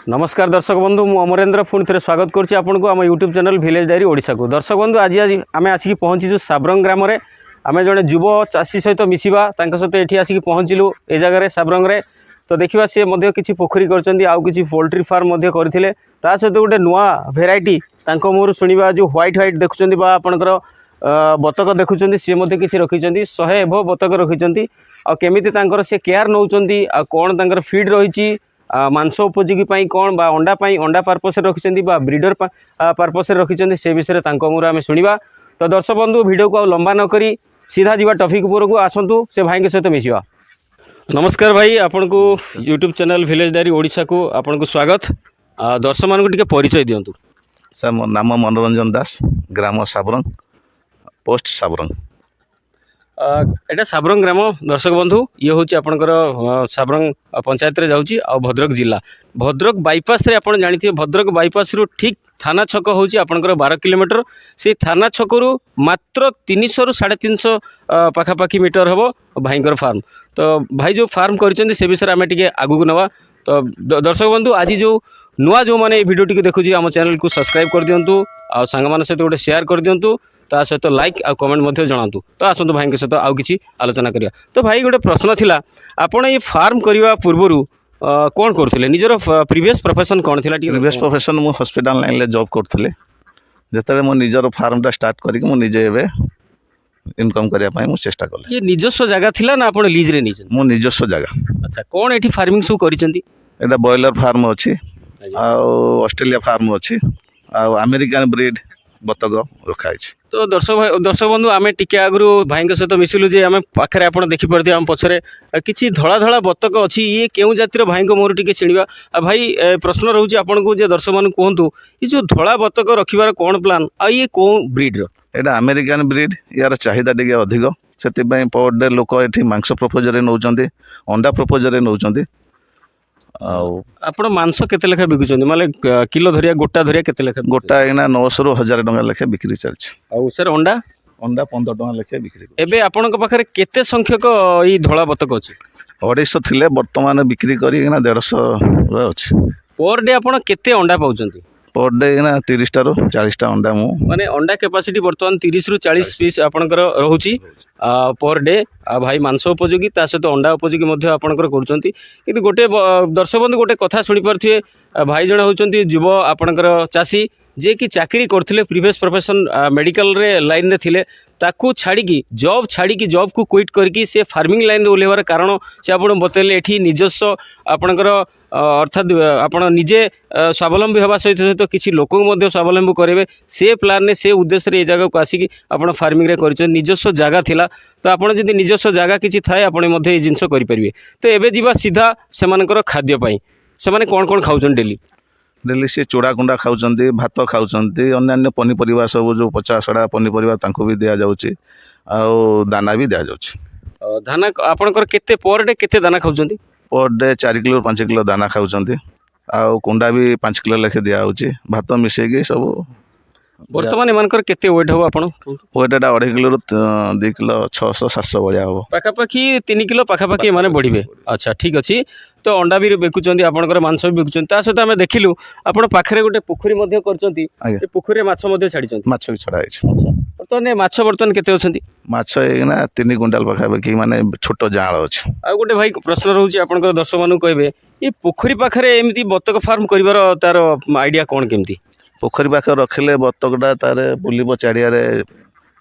नमस्कार दर्शक बंधु मु अमरेंद्र पुणी थे स्वागत करुच्ची आपन को आम YouTube channel village diary Odisha को। दर्शक बंधु आज आम आसिक पहुँचीचु साब्रंग ग्राम में। आम जड़े युव चाषी सहित मिसवा सहित ये आसिक पहुँचलु ए जगह साब्रंग रे। तो देखा सी किसी पोखरी कर पोल्ट्री फार्म करते सहित गोटे नुआ भेराइटी मुहर शुणा जो व्हाइट व्हाइट देखुं आपणकर बतक देखुं सी किसी रखी 100 एभव बतक रखी आमती सी केयर नौ कौन फिड रही मांस उपयोगी कौन बा अंडा पर्पस रखिंट ब्रीडर पर्पस रखिंट से विषय मुहर आम शुणा। तो दर्शक बंधु वीडियो को लंबा नक सीधा जी टॉपिक उपर को आसतु से भाई के सहित मिसवा। नमस्कार भाई, आपन को YouTube channel village diary Odisha को आपन को स्वागत। दर्शक मान को परिचय दिंतु। सर मो नाम मनोरंजन दास, ग्राम साब्रंग, पोस्ट साब्रंग। एटा साब्रंग ग्राम दर्शक बंधु ये हूँ आपंकर साब्रंग पंचायत रे जाऊँगी आ भद्रक जिला भद्रक बाईपास रे आपन जानी भद्रक बाईपास रु ठीक थाना छक हूँ आपंकर 12 किलोमीटर। से थाना छकरू मात्र 300 रु 350 पाखापाखि मीटर हम भाईंकर फार्म। तो भाई जो फार्म कर से विषय आम टे आगू नवा। तो दर्शक बंधु आज जो नुआ जो मैंने वीडियो टी देखुची आम चैनल को सब्सक्राइब कर दिंतु आ सांग मान सहित गोटे शेयर कर दिंतु ता सहित लाइक आ कमेंट जनातु। तो आसतु भाई के सहित आउ किसी आलोचना करिया। तो भाई गोटे प्रश्न थिला आपण ये फार्म करने पूर्व कौन करथिले निजर प्रीवियस प्रोफेशन कौन थिला? प्रीवियस प्रोफेशन मु हॉस्पिटल लाइन ले जॉब करथले। जेतले मो निजर फार्मटा स्टार्ट करिक मु निजे एबे इनकम करिया पई मु चेष्टा करले। ये निजस्व जगह थिला ना आपण लीज रे निजन? मो निजस्व जगह। अच्छा, कौन एठी फार्मिंग सु करिसेंती? एटा बॉयलर फार्म अछि आ ऑस्ट्रेलिया फार्म अछि आ अमेरिकन ब्रीड बतक रखा है। तो दर्शक बंधु आम टिके आगु भाई सहित मिसिलु जे आम पाखे आप देखिपे आम पछरे किसी धड़ा धड़ा बतक अच्छी ये केउ जातिर भाई मोहर टिके चिणवा। भाई प्रश्न रोचे आपन को जे दर्शक मान कहतु ये जो धड़ा बतक रखिबार कौन प्लान आ ये कौन ब्रीड रो? एटा अमेरिकन ब्रीड, यार चाहिदा टिके अधिक से पर डे लोक ये मांस प्रपोजर नौकरी अंडा प्रपोजर नौकरी। आपण मांस केते लेखा बिकुचंदी माने किलो धरिया गोटा धरिया केते लेखा? गोटा एना 900 रु 1000 टका लेखे बिक्री चलछि। आ सर अंडा 15 टका लेखे बिक्री। एबे आपण को पाखरे केते संख्यक ई धोळा बतक अछि? 250 थिले वर्तमान बिक्री करी एना 150 रे अछि। पर डे आपण केते अंडा पाउचंती? पर डे एना 30 टा रु 40 टा अंडा मु माने अंडा कैपेसिटी वर्तमान 30 रु 40 पीस आपणकर रहउची पर डे। भाई मांस उपयोगी ता सहित अंडा उपयोगी मध्य आपणकर करूचंती। किंतु गोटे दर्शक बंधु गोटे कथा शुणी पारथिए भाई जण होचंती युव आपणकर चाषी जे कि चाकरी करथिले प्रीवियस प्रोफेशन मेडिकल रे लाइन रे थिले ताकू छाड़ी जॉब को क्विट करके से फार्मिंग लाइन रे ओलेवार कारण से आपण बतैले एठी निजस्व आपणकर अर्थात आपण निजे स्वावलंबी होगा सहित सहित किसी लोक स्वावलंबी करेंगे से प्लान ने से उद्देश्य रे जगह को आसिक आप फार्मिंग रे कर निजस्व जगह थिला। तो आपड़ जब निजस्व जगह किसी थाए आपड़ ये जिनस करेंगे। तो एबे जीवा सीधा से खाद्यपाई से कौन कौन खाऊन डेली? डेली से चूड़ा कुंडा खाऊंती, भात खाऊंती, अन्य पनीपरिया सब जो पचा सड़ा पनीपरिया भी दि जाऊँगी आ दाना भी दि जाऊँगी। दाना आपणकर केते पर डे केते दाना खाऊंती? पर डे 4 किलो 5 किलो दाना खाऊंती आ कुंडा भी 5 किलो लेखे दि जाऊँगी भात मिसेगी सब। बर्तमान एमानकर केते वेट हो आपण? वेट एटा 2.5 किलो 2 किलो 600 700 भाया हम पाखापाखि 3 किलो पाखापाखि माने बढ़िबे। अच्छा ठीक अच्छी। तो अंडा भी बिकुचंती आपणकर मांस भी बिकुचंती ता सहित आम देखिलु आपण पाखरे गोटे पोखरी मध्य करचंती। ए पोखरी माछ मध्य छाड़ीचंती? माछ भी छड़ा है। बर्तमान माछ बर्तमान केते अछंती? माछ एना 3 क्विंटाल पाखापाखि माने छोट जाल अछि। आ गोटे भाई प्रश्न रहउची आपणकर दर्शक मानु कहबे ए पोखरी पाखरे एमिति बतक फार्म करिवार तार आइडिया कोन केमती? पोखरी पाखे रखिले बतकटा तार बुलब चारिया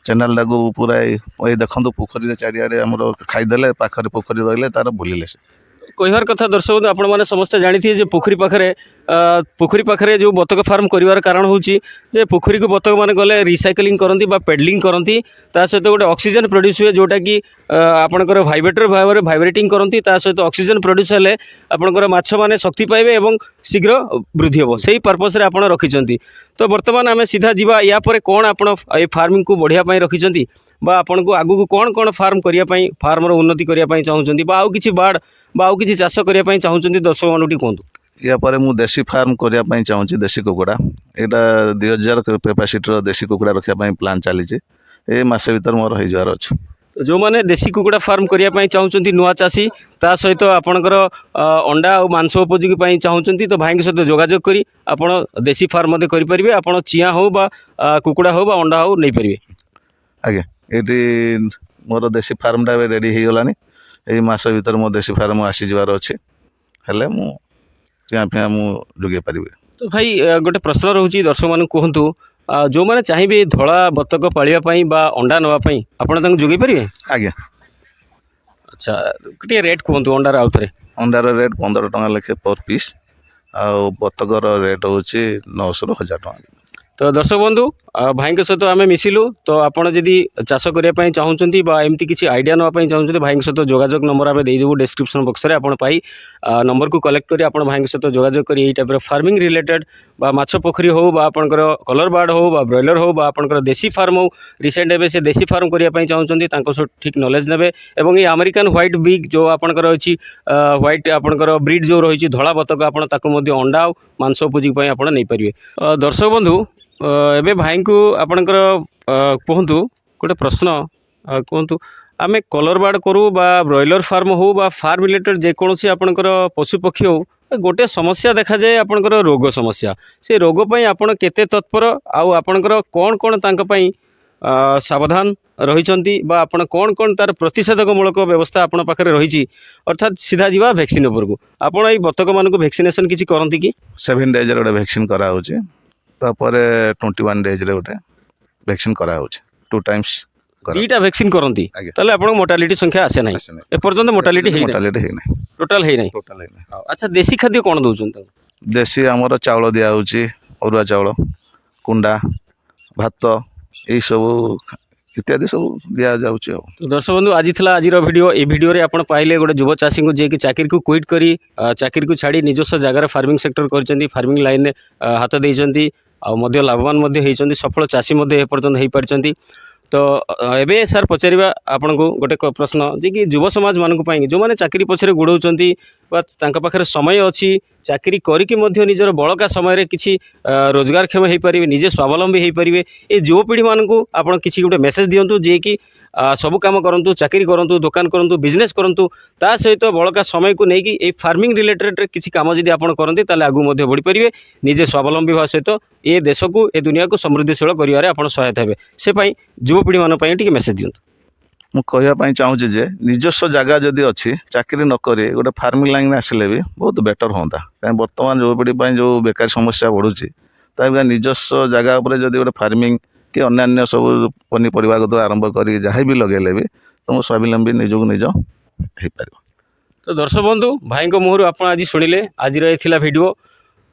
चैनल टाक पूरा ये देखो पोखरी चारिया खाईदे पाखे पोखरी रही तार बुलिले कहबार कथा दर्शक आपण मैंने समस्ते जानी थे पोखरी पाखे जो बतक फार्म कर कारण हूँ जे पोखरी को बतक मैंने गले रिसाइकलिंग करती पेडलिंग करती सहित गोटे ऑक्सीजन प्रोड्यूस हुए जोटा कि आपणकर भाइब्रेटर भाव में भाइब्रेटिंग करती सहित ऑक्सीजन प्रोड्यूस हेले आपणकर माछ माने शक्ति पाइबे एवं शीघ्र वृद्धि हम से पर्पस आप रखिंट। तो बर्तमान आम सीधा जावा या पर कौन आप फार्मिंग को बढ़िया रखिंट बा आपन को आगु को कौन कौन फार्म करने फार्मर उन्नति करने चाहूँगी आउ किसी बाड़ बा आउ किसी चाष करने चाहूँगी दर्शक मानुटी कहतु। या पर मु देसी फार्म करने चाहूँगी देसी कुकुड़ा यहाँ 2000 कैपेसिटी देसी कुकुड़ा रखापी प्लान चली मसे भर मोर हो। तो जो मैंने देशी कुकुड़ा फार्म करने चाहूँगी नुआ चाषी ता सहित आपणकर अंडा और मांस उपयोगी ପାଇଁ चाहूँगी तो भाई सहित जोगाजोग करी आपण देशी फार्म करेंगे आप चिया हो बा कुकुड़ा हो बा अंडा हो नहीं पारे। आज्ञा ये मोर देशी फार्मटा रेडी हो गलानी यही मास भर मो देशी फार्म आसीजार अच्छे हेले मु चिया फिया मु जोगे पारि। तो भाई गोटे प्रश्न रोचे दर्शक मानक कहतु जो मैंने चाहिए धला बतक पालियापाई बा अंडा नापी आपड़ जोगे पारे। आज्ञा अच्छा गोटे रेट कहतु अंडार आउ थे। अंडार रेट 15 टଙ୍କା लेखे पर पीस आ बतकर रेट हूँ 900 ରୁ 1000 ଟଙ୍କା। तो दर्शक बंधु भाई सहित आम मिसिलु तो आपड़ जदि चाष करने चाहूँगी एमती किसी आइडिया नापी चाहूँगी भाई सहित जोगाजोग नंबर आम देदेवु डिस्क्रिप्शन बॉक्स में आपड़ पाई नंबर को कलेक्ट करी आप भाई सहित जोगाजोग करी टाइप फार्मिंग रिलेटेड बा माछ पोखरी हो बा आपणकर कलर बार्ड हो बा ब्रॉयलर हो बा आपणकर देशी फार्म हो रिसेंट एवं से देशी फार्म करने चाहूँगी ठीक नॉलेज नेबे एवं ये अमेरिकन व्हाइट बिग जो आपणकर अच्छी व्हाइट आपणकर ब्रीड जो रही धला बतक आपड़ अंडा मांस उपयोगी आप नहीं पारे। दर्शक बंधु एबे भाई को आपणकर कहतु गोटे प्रश्न कहतु आमे कलर बार्ड करूँ बा ब्रॉयलर फार्म हो बा फार्म रिलेटेड जेकोसी आपणकर पशुपक्षी हो गोटे समस्या देखा जाए आपणकर रोग समस्या से रोग पई आपण केते तत्पर आउ आपणकर कौन कौन तांका पई सावधान रही बा आपण कौन कौन तार प्रतिषेधकमूलक व्यवस्था आपण पाखे रही अर्थात सीधा जीवा वैक्सीन उपरकू आपण ये बतक मानक वैक्सीनेशन किसी करती कि 7 days गोटे वैक्सीन कराऊँ तापर 21 days गोटे वैक्सीन कराऊँ 2 times दुईटा वैक्सीन करती ताले आपण मोर्टालिटी संख्या आसे ना एपर्यंत मोर्टालिटी टोटाल है ना। अच्छा देशी खाद्य कौन दौरान देशी आमर चाउल दिखाऊँ अरुआ चाउल कुंडा भात यही सब इत्यादि सब दि जाऊँ। तो दर्शक बंधु आज था आज वीडियो ये वीडियो रे आपण पाइले गोटे युव चाषी को जी चाकरी को क्विट करी चाकरी को छाड़ी निजस्व जगार फार्मिंग सेक्टर कर फार्मिंग लाइन हाथ देती आउ लाभवान सफल चाषी एपर्यंत हो पार्टी। तो एबे सर पचारिबा आपन को गोटे प्रश्न जे कि युव समाज मानक पाई जो माने चाकरी पछरे गुड़ौचंती बा तांका पाखरे समय अछि चाकरी करिकि मध्य निजर बळका समय रे किछि रोजगारक्षम हो पारे निजे स्वावलंबी हो पारे ए युवपीढ़ी मानक आपन किछि गोटे मेसेज दियंतु जे कि सब काम करंतु चाकरी करंतु दुकान करंतु बिजनेस करंतु ता सहित बळका समय को नेकी ए फार्मिंग रिलेटेड किछि काम जदि आपन करंती ताले आगु मध्य बढ़ी पारे निजे स्वावलंबी होवा सहित ए देश को ए दुनिया को समृद्धिशील करिवारे आपन सहायता हेबे से पई युवपीढ़ी मान टी मेसेज दियंतु। मु कहवाई चाहूँगी जे निजस्व जगह जदि अच्छी चाकरी नक गोटे फार्मिंग लाइन आसिले भी बहुत बेटर हाँ कहीं बर्तमान युवपीढ़ी जो बेकारी समस्या बढ़ुची ताकि निजस्व जगह पर जदि गोटे फार्मिंग कि अन्य सब पनीपरिया कतु आरंभ कर जहाँ भी लगेले भी तुम स्वावलंबी निजक निज हो पार। तो दर्शक बंधु भाई मुहर आप आज शुणिले आज वीडियो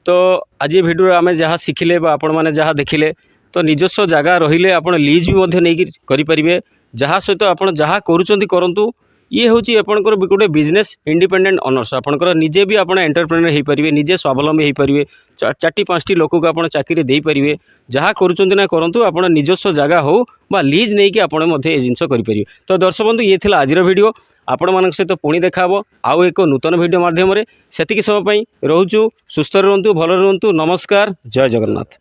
तो आज वीडियो आम जहाँ शिखिले आपण मैंने जहाँ देखिले तो निजस्व जगह रहिले आपण लीज भी नहीं करें जहाँ सहित आप जहाँ करूँ करंतु ये हूँ आपंकर गोटे बिजनेस इंडिपेंडेंट ऑनर्स आपंकर निजे भी आप एंटरप्रेन्योर हो पारे निजे स्वावलंबी हो पारे 4-5 लोक को आप चाकरी दे पारे जहाँ करूँ ना करूँ आप निजस्व जगह हो बा लीज नहीं कि आपड़ ये जिनस करें। तो दर्शक बंधु ये थी आज वीडियो आपण मान सहित पुणी देखा आउ एक नूतन वीडियो माध्यम से समय रोचु सुस्थ रुहतु भल रुहतु नमस्कार जय जगन्नाथ।